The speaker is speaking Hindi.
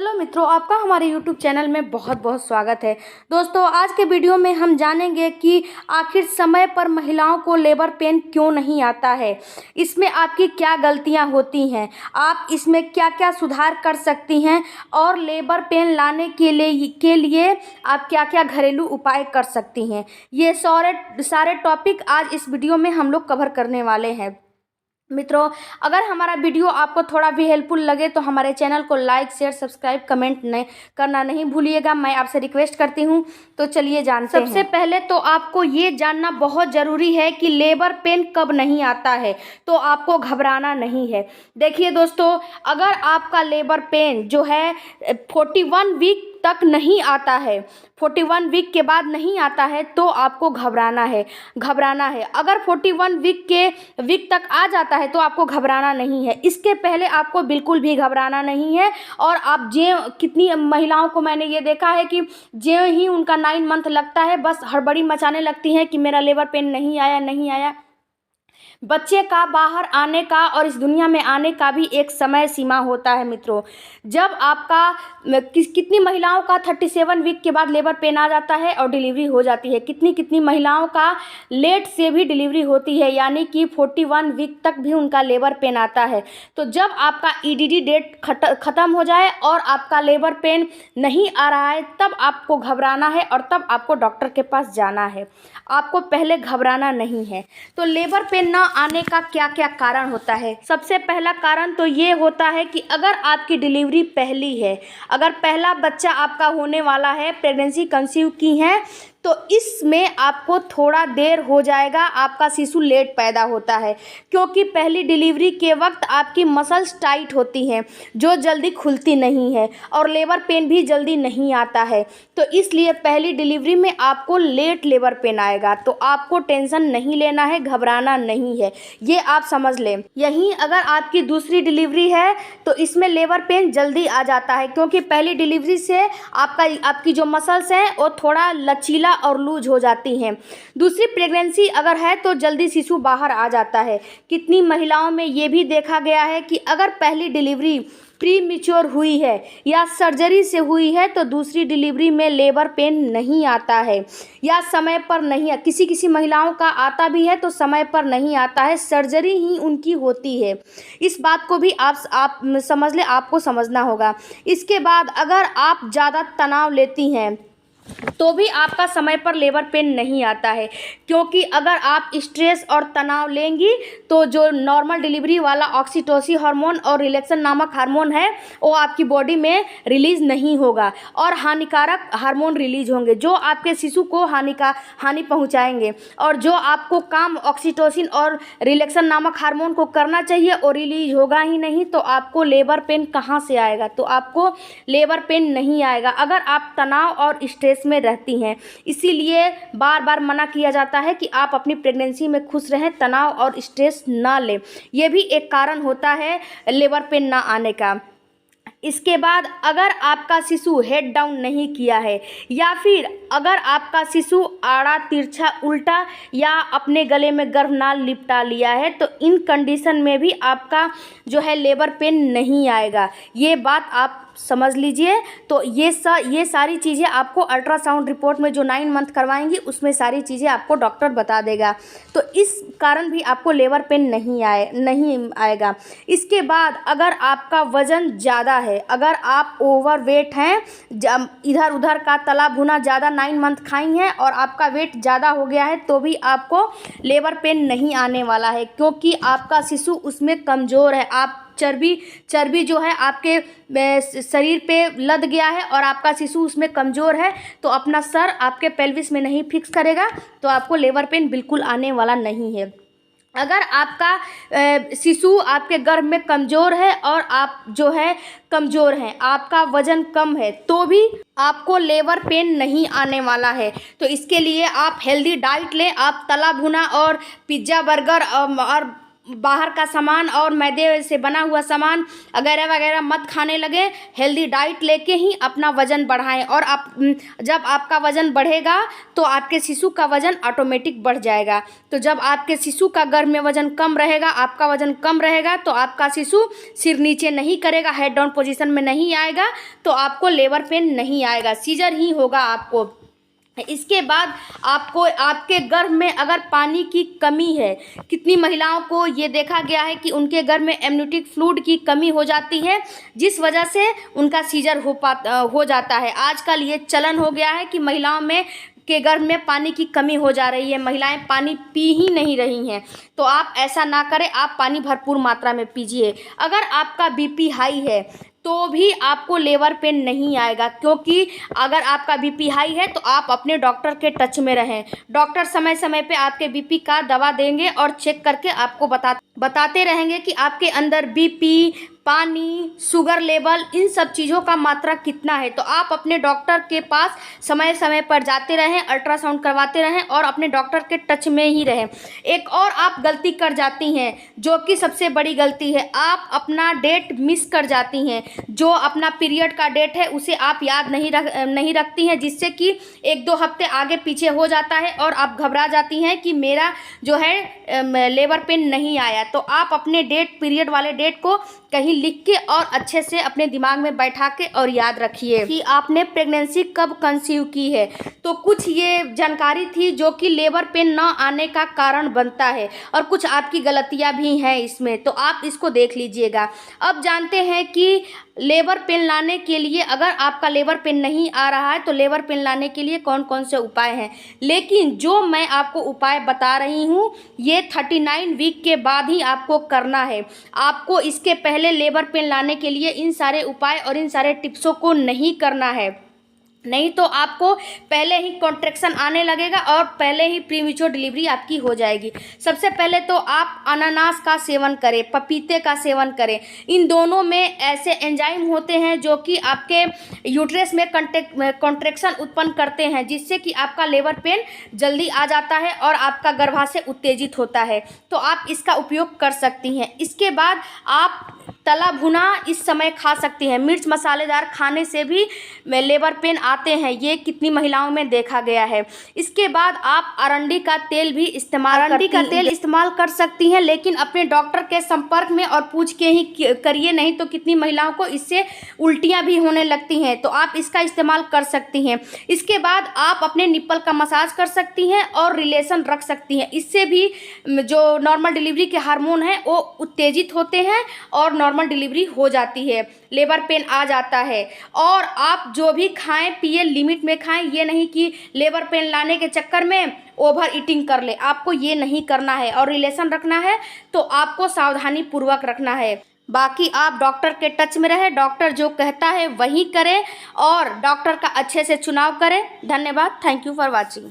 हेलो मित्रों, आपका हमारे YouTube चैनल में बहुत बहुत स्वागत है। दोस्तों, आज के वीडियो में हम जानेंगे कि आखिर समय पर महिलाओं को लेबर पेन क्यों नहीं आता है, इसमें आपकी क्या गलतियां होती हैं, आप इसमें क्या क्या सुधार कर सकती हैं और लेबर पेन लाने के लिए आप क्या क्या घरेलू उपाय कर सकती हैं। ये सारे टॉपिक आज इस वीडियो में हम लोग कवर करने वाले हैं। मित्रों, अगर हमारा वीडियो आपको थोड़ा भी हेल्पफुल लगे तो हमारे चैनल को लाइक, शेयर, सब्सक्राइब, कमेंट करना नहीं भूलिएगा, मैं आपसे रिक्वेस्ट करती हूं। तो चलिए जानते हैं। सबसे पहले तो आपको ये जानना बहुत ज़रूरी है कि लेबर पेन कब नहीं आता है, तो आपको घबराना नहीं है। देखिए दोस्तों, अगर आपका लेबर पेन जो है 41 वीक तक नहीं आता है, 41 वीक के बाद नहीं आता है, तो आपको घबराना है। अगर 41 वीक तक आ जाता है तो आपको घबराना नहीं है। इसके पहले आपको बिल्कुल भी घबराना नहीं है। और आप कितनी महिलाओं को मैंने ये देखा है कि जो ही उनका 9 मंथ लगता है बस हड़बड़ी मचाने लगती हैं कि मेरा लेबर पेन नहीं आया। बच्चे का बाहर आने का और इस दुनिया में आने का भी एक समय सीमा होता है। मित्रों, जब आपका कितनी महिलाओं का 37 वीक के बाद लेबर पेन आ जाता है और डिलीवरी हो जाती है। कितनी महिलाओं का लेट से भी डिलीवरी होती है, यानी कि 41 वीक तक भी उनका लेबर पेन आता है। तो जब आपका ईडीडी डेट ख़त्म हो जाए और आपका लेबर पेन नहीं आ रहा है, तब आपको घबराना है और तब आपको डॉक्टर के पास जाना है। आपको पहले घबराना नहीं है। तो लेबर पेन ना आने का क्या क्या कारण होता है? सबसे पहला कारण तो ये होता है कि अगर आपकी डिलीवरी पहली है, अगर पहला बच्चा आपका होने वाला है, प्रेगनेंसी कंसीव की है, तो इसमें आपको थोड़ा देर हो जाएगा। आपका शिशु लेट पैदा होता है क्योंकि पहली डिलीवरी के वक्त आपकी मसल्स टाइट होती हैं जो जल्दी खुलती नहीं है और लेबर पेन भी जल्दी नहीं आता है। तो इसलिए पहली डिलीवरी में आपको लेट लेबर पेन आएगा। तो आपको टेंशन नहीं लेना है, घबराना नहीं है, ये आप समझ लें। यहीं अगर आपकी दूसरी डिलीवरी है तो इसमें लेबर पेन जल्दी आ जाता है क्योंकि पहली डिलीवरी से आपकी जो मसल्स हैं वो थोड़ा लचीला और लूज हो जाती हैं। दूसरी प्रेगनेंसी अगर है तो जल्दी शिशु बाहर आ जाता है। कितनी महिलाओं में ये भी देखा गया है कि अगर पहली डिलीवरी प्री मैच्योर हुई है या सर्जरी से हुई है तो दूसरी डिलीवरी में लेबर पेन नहीं आता है या समय पर नहीं। किसी महिलाओं का आता भी है तो समय पर नहीं आता है, सर्जरी ही उनकी होती है। इस बात को भी आप समझ लें, आपको समझना होगा। इसके बाद अगर आप ज़्यादा तनाव लेती हैं तो भी आपका समय पर लेबर पेन नहीं आता है क्योंकि अगर आप स्ट्रेस और तनाव लेंगी तो जो नॉर्मल डिलीवरी वाला ऑक्सीटोसिन हार्मोन और रिलैक्सन नामक हार्मोन है वो आपकी बॉडी में रिलीज़ नहीं होगा और हानिकारक हार्मोन रिलीज होंगे जो आपके शिशु को हानि पहुंचाएंगे। और जो आपको काम ऑक्सीटोसिन और रिलैक्सन नामक हार्मोन को करना चाहिए और रिलीज होगा ही नहीं, तो आपको लेबर पेन कहाँ से आएगा? तो आपको लेबर पेन नहीं आएगा अगर आप तनाव और स्ट्रेस में रहती हैं। इसीलिए बार बार मना किया जाता है कि आप अपनी प्रेगनेंसी में खुश रहें, तनाव और स्ट्रेस ना लें। यह भी एक कारण होता है लेबर पेन ना आने का। इसके बाद अगर आपका शिशु हेड डाउन नहीं किया है या फिर अगर आपका शिशु आड़ा तिरछा उल्टा या अपने गले में गर्भनाल लिपटा लिया है तो इन कंडीशन में भी आपका जो है लेबर पेन नहीं आएगा। ये बात आप समझ लीजिए। तो ये सारी चीज़ें आपको अल्ट्रासाउंड रिपोर्ट में जो 9 मंथ करवाएंगी उसमें सारी चीज़ें आपको डॉक्टर बता देगा। तो इस कारण भी आपको लेबर पेन नहीं आएगा। इसके बाद अगर आपका वज़न ज़्यादा है, अगर आप ओवरवेट हैं, इधर उधर का तला भुना ज़्यादा 9 मंथ खाई हैं और आपका वेट ज़्यादा हो गया है, तो भी आपको लेबर पेन नहीं आने वाला है क्योंकि आपका शिशु उसमें कमज़ोर है। आप चर्बी जो है आपके शरीर पे लद गया है और आपका शिशु उसमें कमज़ोर है, तो अपना सर आपके पेल्विस में नहीं फिक्स करेगा, तो आपको लेबर पेन बिल्कुल आने वाला नहीं है। अगर आपका शिशु आपके गर्भ में कमज़ोर है और आप जो है कमज़ोर हैं, आपका वज़न कम है, तो भी आपको लेबर पेन नहीं आने वाला है। तो इसके लिए आप हेल्दी डाइट लें। आप तला भुना और पिज़्ज़ा, बर्गर और बाहर का सामान और मैदे से बना हुआ सामान वगैरह वगैरह मत खाने लगे। हेल्दी डाइट लेके ही अपना वज़न बढ़ाएं। और आप जब आपका वज़न बढ़ेगा तो आपके शिशु का वज़न ऑटोमेटिक बढ़ जाएगा। तो जब आपके शिशु का गर्भ में वज़न कम रहेगा, आपका वज़न कम रहेगा, तो आपका शिशु सिर नीचे नहीं करेगा, हेड डाउन पोजीशन में नहीं आएगा, तो आपको लेबर पेन नहीं आएगा, सीजर ही होगा आपको। इसके बाद आपको आपके गर्भ में अगर पानी की कमी है, कितनी महिलाओं को ये देखा गया है कि उनके गर्भ में एमनियोटिक फ्लूइड की कमी हो जाती है, जिस वजह से उनका सीजर हो जाता है। आजकल ये चलन हो गया है कि महिलाओं में के गर्भ में पानी की कमी हो जा रही है, महिलाएं पानी पी ही नहीं रही हैं। तो आप ऐसा ना करें, आप पानी भरपूर मात्रा में पीजिए। अगर आपका बीपी हाई है तो भी आपको लेबर पेन नहीं आएगा, क्योंकि अगर आपका बीपी हाई है तो आप अपने डॉक्टर के टच में रहें। डॉक्टर समय समय पे आपके बीपी का दवा देंगे और चेक करके आपको बताते रहेंगे कि आपके अंदर बीपी, पानी, शुगर लेवल, इन सब चीज़ों का मात्रा कितना है। तो आप अपने डॉक्टर के पास समय समय पर जाते रहें, अल्ट्रासाउंड करवाते रहें और अपने डॉक्टर के टच में ही रहें। एक और आप गलती कर जाती हैं, जो कि सबसे बड़ी गलती है, आप अपना डेट मिस कर जाती हैं। जो अपना पीरियड का डेट है उसे आप याद नहीं रखती हैं, जिससे कि 1-2 हफ्ते आगे पीछे हो जाता है और आप घबरा जाती हैं कि मेरा जो है लेबर पेन नहीं आया। तो आप अपने डेट, पीरियड वाले डेट को कहीं लिख के और अच्छे से अपने दिमाग में बैठा के और याद रखिए कि आपने प्रेगनेंसी कब कंसीव की है। तो कुछ ये जानकारी थी जो कि लेबर पेन ना आने का कारण बनता है, और कुछ आपकी गलतियां भी हैं इसमें, तो आप इसको देख लीजिएगा। अब जानते हैं कि लेबर पेन लाने के लिए, अगर आपका लेबर पेन नहीं आ रहा है तो लेबर पेन लाने के लिए कौन कौन से उपाय हैं। लेकिन जो मैं आपको उपाय बता रही हूँ ये 39 वीक के बाद ही आपको करना है। आपको इसके पहले लेबर पेन लाने के लिए इन सारे उपाय और इन सारे टिप्सों को नहीं करना है, नहीं तो आपको पहले ही कॉन्ट्रैक्शन आने लगेगा और पहले ही प्रीमेच्योर डिलीवरी आपकी हो जाएगी। सबसे पहले तो आप अनानास का सेवन करें, पपीते का सेवन करें। इन दोनों में ऐसे एंजाइम होते हैं जो कि आपके यूट्रस में कॉन्ट्रैक्शन उत्पन्न करते हैं, जिससे कि आपका लेबर पेन जल्दी आ जाता है और आपका गर्भाशय उत्तेजित होता है। तो आप इसका उपयोग कर सकती हैं। इसके बाद आप तला भुना इस समय खा सकती हैं। मिर्च मसालेदार खाने से भी लेबर पेन आते हैं, ये कितनी महिलाओं में देखा गया है। इसके बाद आप अरंडी का तेल भी इस्तेमाल कर सकती हैं, लेकिन अपने डॉक्टर के संपर्क में और पूछ के ही करिए, नहीं तो कितनी महिलाओं को इससे उल्टियां भी होने लगती हैं। तो आप इसका इस्तेमाल कर सकती हैं। इसके बाद आप अपने निप्पल का मसाज कर सकती हैं और रिलेशन रख सकती हैं। इससे भी जो नॉर्मल डिलीवरी के हार्मोन हैं वो उत्तेजित होते हैं और नॉर्मल डिलीवरी हो जाती है, लेबर पेन आ जाता है। और आप जो भी खाएं पिए लिमिट में खाएं, ये नहीं कि लेबर पेन लाने के चक्कर में ओवर ईटिंग कर ले, आपको ये नहीं करना है। और रिलेशन रखना है तो आपको सावधानी पूर्वक रखना है। बाकी आप डॉक्टर के टच में रहे, डॉक्टर जो कहता है वही करें और डॉक्टर का अच्छे से चुनाव करें। धन्यवाद। Thank you for watching.